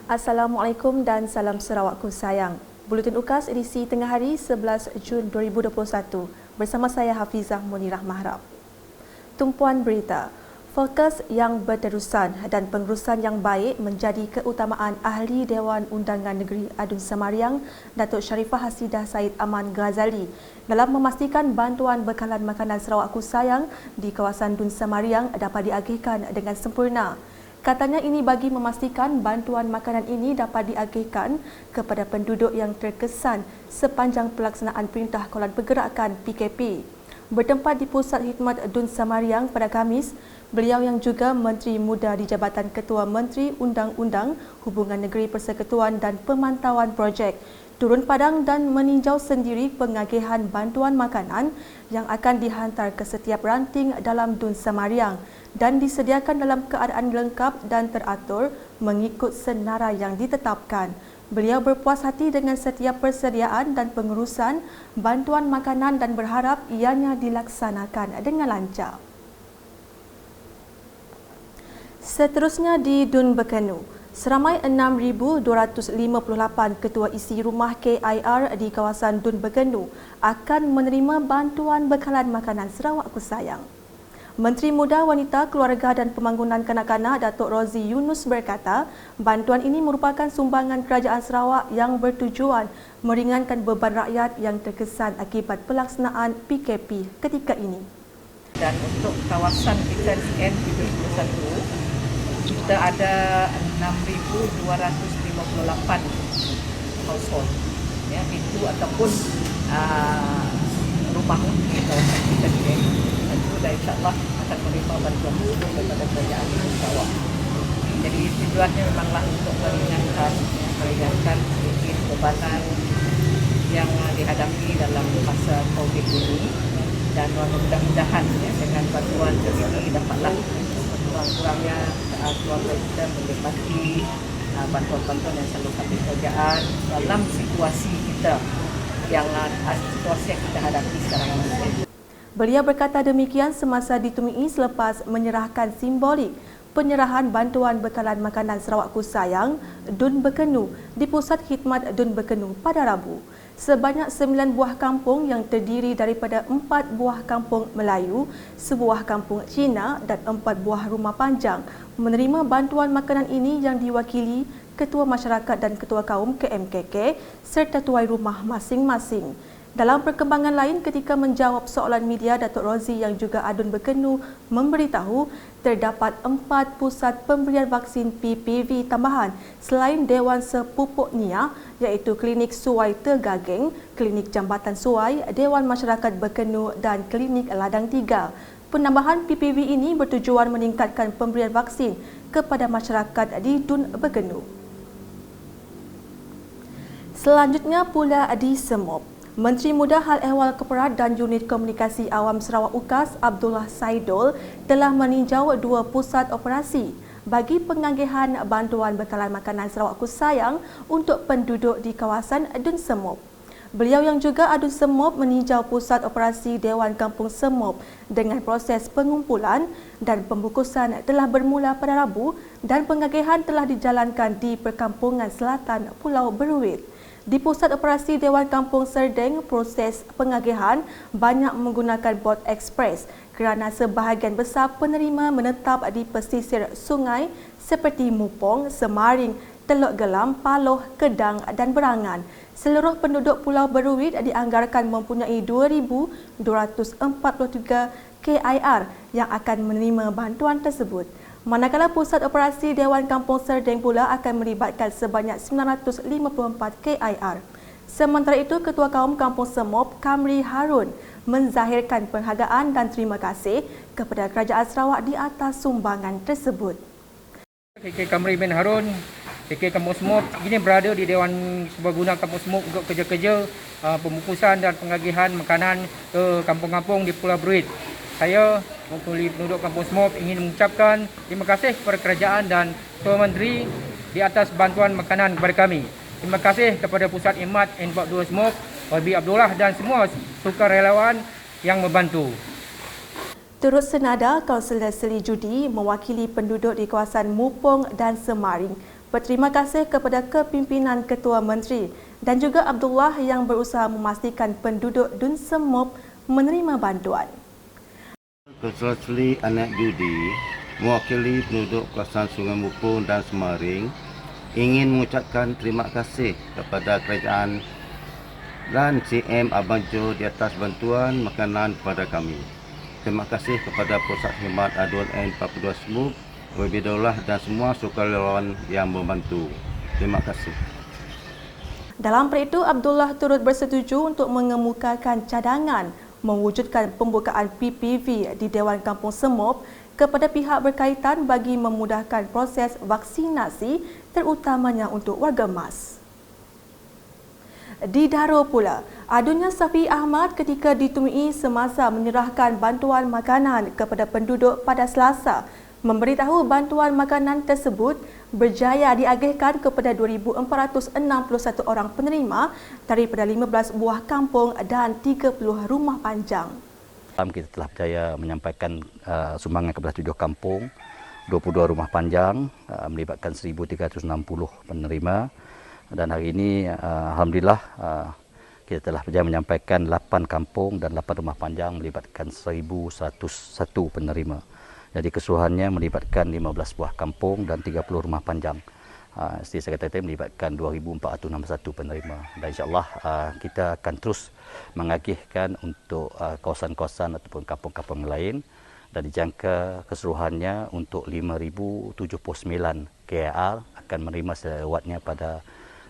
Assalamualaikum dan salam Sarawakku sayang. Buletin UKAS edisi tengah hari 11 Jun 2021 bersama saya Hafizah Munirah Mahrab. Tumpuan berita. Fokus yang berterusan dan pengurusan yang baik menjadi keutamaan Ahli Dewan Undangan Negeri Adun Semariang, Datuk Sharifah Hasidah Said Aman Ghazali dalam memastikan bantuan bekalan makanan Sarawakku sayang di kawasan Dun Semariang dapat diagihkan dengan sempurna. Katanya ini bagi memastikan bantuan makanan ini dapat diagihkan kepada penduduk yang terkesan sepanjang pelaksanaan Perintah Kawalan Pergerakan PKP. Bertempat di Pusat Khidmat Dun Semariang pada Khamis, beliau yang juga Menteri Muda di Jabatan Ketua Menteri Undang-Undang, Hubungan Negeri Persekutuan dan Pemantauan Projek turun padang dan meninjau sendiri pengagihan bantuan makanan yang akan dihantar ke setiap ranting dalam Dun Semariang dan disediakan dalam keadaan lengkap dan teratur mengikut senarai yang ditetapkan. Beliau berpuas hati dengan setiap persediaan dan pengurusan bantuan makanan dan berharap ianya dilaksanakan dengan lancar. Seterusnya di Dun Bekenu, seramai 6,258 ketua isi rumah KIR di kawasan Dun Bekenu akan menerima bantuan bekalan makanan Sarawakku sayang. Menteri Muda, Wanita, Keluarga dan Pembangunan Kanak-kanak Datuk Rozi Yunus berkata, bantuan ini merupakan sumbangan Kerajaan Sarawak yang bertujuan meringankan beban rakyat yang terkesan akibat pelaksanaan PKP ketika ini. Dan untuk kawasan kita di N71, kita ada 6,258 household, ya, itu ataupun rumah di kawasan kita di N. Dan insyaAllah akan menerima bantuan tersebut daripada kerajaan Sarawak. Jadi tujuannya memanglah untuk meringankan sedikit bebanan yang dihadapi dalam masa COVID ini, dan mudah-mudahan ya, dengan bantuan ini dapatlah kurang-kurangnya keluarga kita menikmati bantuan-bantuan yang selalu kami kerajaan dalam situasi kita yang kita hadapi sekarang ini. Beliau berkata demikian semasa ditemui selepas menyerahkan simbolik penyerahan bantuan bekalan makanan Sarawakku sayang Dun Bekenu di Pusat Khidmat Dun Bekenu pada Rabu. Sebanyak 9 buah kampung yang terdiri daripada 4 buah kampung Melayu, sebuah kampung Cina dan 4 buah rumah panjang menerima bantuan makanan ini yang diwakili Ketua Masyarakat dan Ketua Kaum KMKK serta tuai rumah masing-masing. Dalam perkembangan lain, ketika menjawab soalan media, Datuk Rozi yang juga Adun Bekenu memberitahu terdapat 4 pusat pemberian vaksin PPV tambahan selain Dewan Sepupuk Nia, iaitu Klinik Suai Tegageng, Klinik Jambatan Suai, Dewan Masyarakat Bekenu dan Klinik Ladang 3. Penambahan PPV ini bertujuan meningkatkan pemberian vaksin kepada masyarakat di Dun Bekenu. Selanjutnya pula di Semop. Menteri Muda Hal Ehwal Keperat dan Unit Komunikasi Awam Sarawak UKAS Abdullah Saidul telah meninjau 2 pusat operasi bagi pengagihan bantuan bekalan makanan Sarawakku sayang untuk penduduk di kawasan Dun Semop. Beliau yang juga Adun Semop meninjau pusat operasi Dewan Kampung Semop dengan proses pengumpulan dan pembungkusan telah bermula pada Rabu dan pengagihan telah dijalankan di Perkampungan Selatan Pulau Beruit. Di Pusat Operasi Dewan Kampung Serdeng, proses pengagihan banyak menggunakan bot ekspres kerana sebahagian besar penerima menetap di pesisir sungai seperti Mupong, Semaring, Teluk Gelam, Paloh, Kedang dan Berangan. Seluruh penduduk Pulau Beruit dianggarkan mempunyai 2,243 KIR yang akan menerima bantuan tersebut. Manakala Pusat Operasi Dewan Kampung Serdeng pula akan melibatkan sebanyak 954 KIR. Sementara itu, Ketua Kaum Kampung Semop, Kamri Harun, menzahirkan penghargaan dan terima kasih kepada Kerajaan Sarawak di atas sumbangan tersebut. KK Kamri bin Harun, KK Kampung Semop ini berada di Dewan Serbaguna Kampung Semop untuk kerja-kerja pembungkusan dan pengagihan makanan ke kampung-kampung di Pulau Beruit. Saya, mewakili penduduk Kampung Semop, ingin mengucapkan terima kasih kepada kerajaan dan Ketua Menteri di atas bantuan makanan kepada kami. Terima kasih kepada Pusat Khidmat N42 Semop, Wabi Abdullah dan semua sukarelawan yang membantu. Turut senada, Kaunselor Seli Judi mewakili penduduk di kawasan Mupong dan Semaring Berterima kasih kepada kepimpinan Ketua Menteri dan juga Abdullah yang berusaha memastikan penduduk Dun Semop menerima bantuan. Ketua Sri Anak Judi, mewakili penduduk kawasan Sungai Mupung dan Semaring, ingin mengucapkan terima kasih kepada kerajaan dan CM Abang Jo di atas bantuan makanan kepada kami. Terima kasih kepada Pusat Khidmat Aduan N42 Semut, YB Daulah dan semua sukarelawan yang membantu. Terima kasih. Dalam perkara itu, Abdullah turut bersetuju untuk mengemukakan cadangan mewujudkan pembukaan PPV di Dewan Kampung Semop kepada pihak berkaitan bagi memudahkan proses vaksinasi terutamanya untuk warga emas. Di Daro pula, adunya Safi Ahmad ketika ditemui semasa menyerahkan bantuan makanan kepada penduduk pada Selasa memberitahu bantuan makanan tersebut berjaya diagihkan kepada 2,461 orang penerima daripada 15 buah kampung dan 30 rumah panjang. Kita telah berjaya menyampaikan sumbangan kepada 7 kampung, 22 rumah panjang, melibatkan 1,360 penerima. Dan hari ini alhamdulillah kita telah berjaya menyampaikan 8 kampung dan 8 rumah panjang melibatkan 1,101 penerima. Jadi keseluruhannya melibatkan 15 buah kampung dan 30 rumah panjang. Seperti saya kata tadi melibatkan 2,461 penerima. Dan insya-Allah kita akan terus mengagihkan untuk kawasan-kawasan ataupun kampung-kampung lain dan dijangka keseluruhannya untuk 5,079 KAR akan menerima selewatnya pada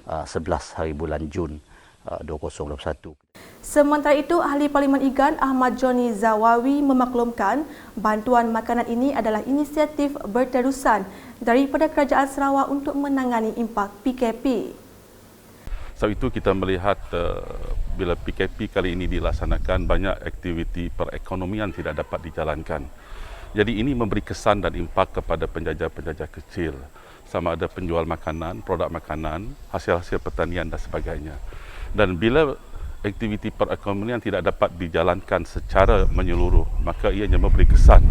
11 hari bulan Jun 2021. Sementara itu, Ahli Parlimen Igan Ahmad Joni Zawawi memaklumkan bantuan makanan ini adalah inisiatif berterusan daripada Kerajaan Sarawak untuk menangani impak PKP. Sebab itu kita melihat bila PKP kali ini dilaksanakan, banyak aktiviti perekonomian tidak dapat dijalankan. Jadi ini memberi kesan dan impak kepada penjajah-penjajah kecil, sama ada penjual makanan, produk makanan, hasil-hasil pertanian dan sebagainya. Dan bila aktiviti perekonomian tidak dapat dijalankan secara menyeluruh, maka ianya memberi kesan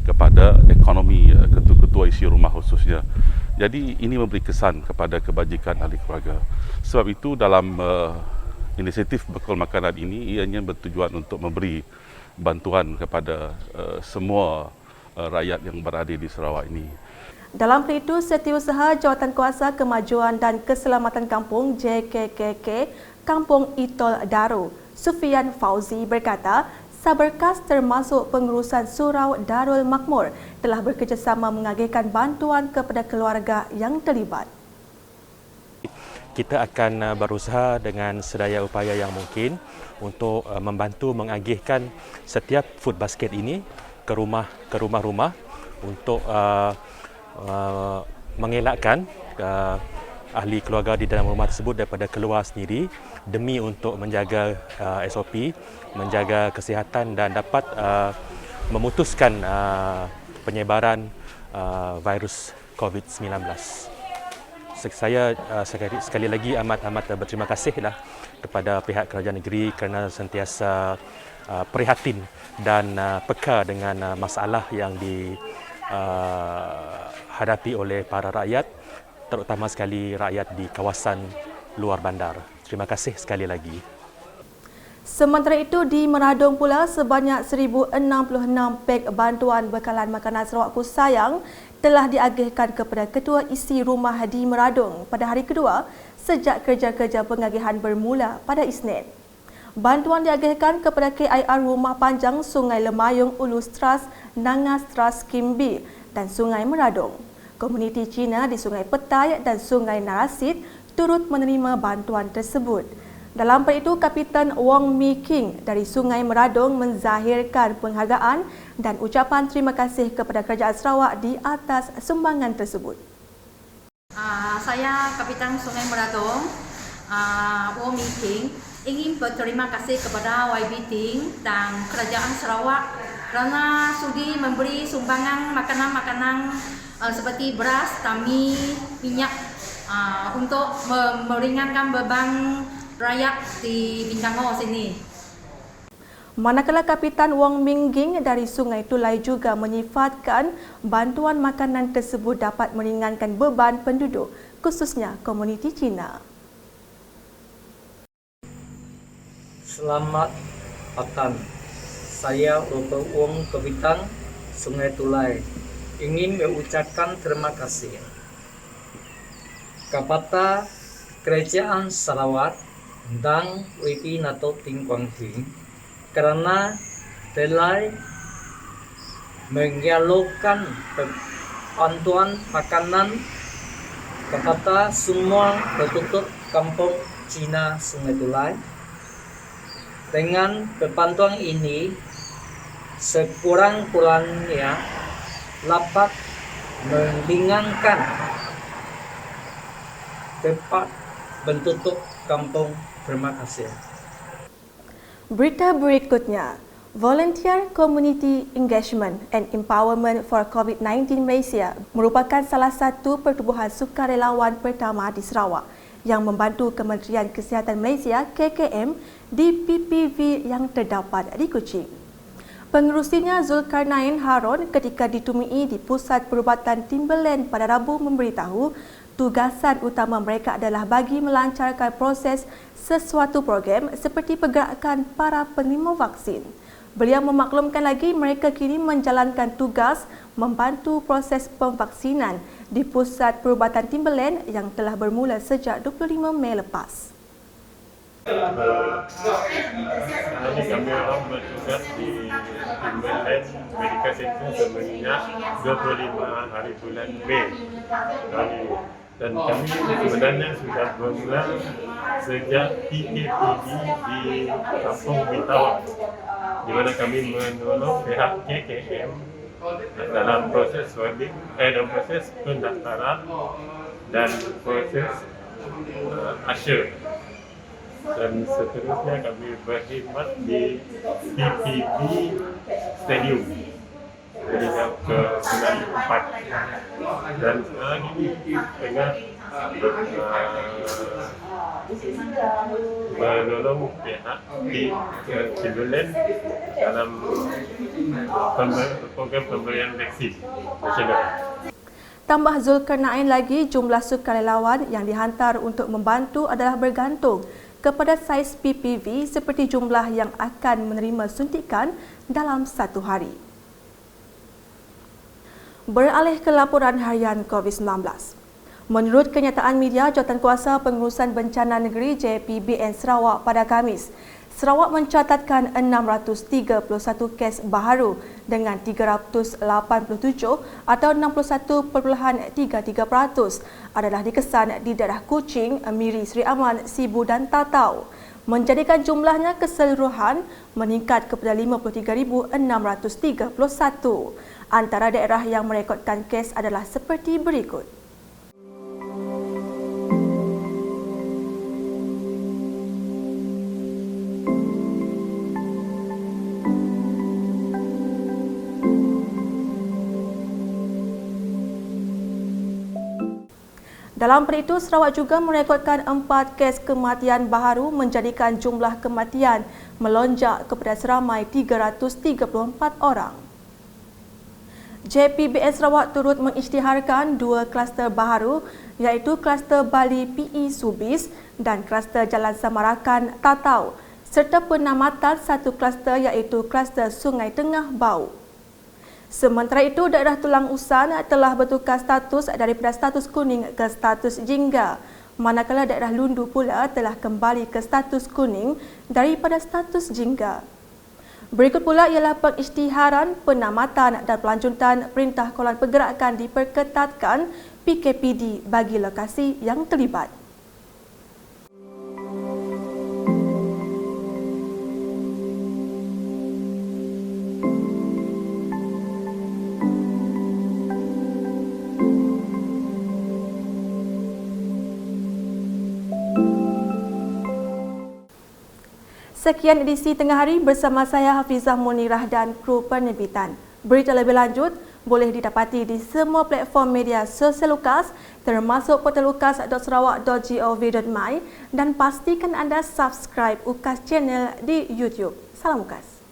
kepada ekonomi ketua-ketua isi rumah khususnya. Jadi ini memberi kesan kepada kebajikan ahli keluarga. Sebab itu dalam inisiatif bekal makanan ini ianya bertujuan untuk memberi bantuan kepada semua rakyat yang berada di Sarawak ini. Dalam perkara itu, Setiausaha Jawatan Kuasa Kemajuan dan Keselamatan Kampung JKKK Kampung Itol Daro, Sufian Fauzi berkata, Saberkas termasuk pengurusan Surau Darul Makmur telah bekerjasama mengagihkan bantuan kepada keluarga yang terlibat. Kita akan berusaha dengan sedaya upaya yang mungkin untuk membantu mengagihkan setiap food basket ini ke rumah-rumah untuk mengelakkan ahli keluarga di dalam rumah tersebut daripada keluar sendiri demi untuk menjaga SOP, menjaga kesihatan dan dapat memutuskan penyebaran virus COVID-19. Saya sekali lagi amat berterima kasihlah kepada pihak kerajaan negeri kerana sentiasa prihatin dan peka dengan masalah yang dihadapi oleh para rakyat, terutama sekali rakyat di kawasan luar bandar. Terima kasih sekali lagi. Sementara itu, di Meradong pula sebanyak 1,066 beg bantuan bekalan makanan Sarawak Ku Sayang telah diagihkan kepada Ketua Isi Rumah di Meradong pada hari kedua sejak kerja-kerja pengagihan bermula pada Isnin. Bantuan diagihkan kepada KIR Rumah Panjang Sungai Lemayung Ulus Trust, Nangas Trust Kimbi dan Sungai Meradong. Komuniti Cina di Sungai Petai dan Sungai Narasit turut menerima bantuan tersebut. Dalam perkara itu, Kapitan Wong Mi King dari Sungai Meradong menzahirkan penghargaan dan ucapan terima kasih kepada Kerajaan Sarawak di atas sumbangan tersebut. Saya Kapitan Sungai Meradong, Wong Mi King, ingin berterima kasih kepada YB Ting dan Kerajaan Sarawak kerana sudi memberi sumbangan makanan-makanan seperti beras, tami, minyak untuk meringankan beban rakyat di Bintango sini. Manakala Kapitan Wong Mingging dari Sungai Tulai juga menyifatkan bantuan makanan tersebut dapat meringankan beban penduduk, khususnya komuniti Cina. Selamat petang. Saya Bapak Wong Kapitan Sungai Tulai ingin mengucapkan terima kasih kepada Kerajaan Sarawak dan WP NATO Ting Kuang Ting karena telah menyalurkan bantuan makanan kepada semua penduduk kampung Cina Sungai Tulai. Dengan bantuan ini, sekurang-kurangnya dapat meringankan tempat penduduk kampung. Terima kasih. Berita berikutnya, Volunteer Community Engagement and Empowerment for COVID-19 Malaysia merupakan salah satu pertubuhan sukarelawan pertama di Sarawak yang membantu Kementerian Kesihatan Malaysia KKM di PPV yang terdapat di Kuching. Pengerusinya Zulkarnain Harun ketika ditemui di Pusat Perubatan Timberland pada Rabu memberitahu tugasan utama mereka adalah bagi melancarkan proses sesuatu program seperti pergerakan para penerima vaksin. Beliau memaklumkan lagi mereka kini menjalankan tugas membantu proses pemvaksinan di Pusat Perubatan Timberland yang telah bermula sejak 25 Mei lepas. Kami orang bertugas di Timberland Medical Center semenjak 25 hari bulan Mei. Dan kami sebenarnya sudah bermula sejak PKPD di Kampung Bintawak, di mana kami menolong pihak KKM dalam proses dalam proses pendaftaran dan proses asyur. Dan seterusnya kami berkhidmat di PPB Stadium jadi ke 94 dan sekarang ini tengah menolong pihak di Timberland dalam program pemberian vaksin nasional. Tambah Zulkarnain lagi, jumlah sukarelawan yang dihantar untuk membantu adalah bergantung kepada saiz PPV seperti jumlah yang akan menerima suntikan dalam satu hari. Beralih ke laporan harian COVID-19. Menurut kenyataan media Jawatankuasa Pengurusan Bencana Negeri JPBN Sarawak pada Khamis, Sarawak mencatatkan 631 kes baharu dengan 387 atau 61.33% adalah dikesan di daerah Kuching, Miri, Seri Aman, Sibu dan Tatau, menjadikan jumlahnya keseluruhan meningkat kepada 53,631. Antara daerah yang merekodkan kes adalah seperti berikut. Dalam pada itu, Sarawak juga merekodkan 4 kes kematian baharu menjadikan jumlah kematian melonjak kepada seramai 334 orang. JPBS Sarawak turut mengisytiharkan 2 kluster baharu iaitu kluster Bali PE Subis dan kluster Jalan Samarakan Tatau serta penamatan 1 kluster iaitu kluster Sungai Tengah Bau. Sementara itu, daerah Tulang Usan telah bertukar status daripada status kuning ke status jingga, manakala daerah Lundu pula telah kembali ke status kuning daripada status jingga. Berikut pula ialah pengisytiharan, penamatan dan pelanjutan Perintah Kawalan Pergerakan diperketatkan PKPD bagi lokasi yang terlibat. Sekian edisi Tengah Hari bersama saya Hafizah Munirah dan kru penerbitan. Berita lebih lanjut boleh didapati di semua platform media sosial UKAS termasuk portal ukas.sarawak.gov.my dan pastikan anda subscribe UKAS channel di YouTube. Salam UKAS.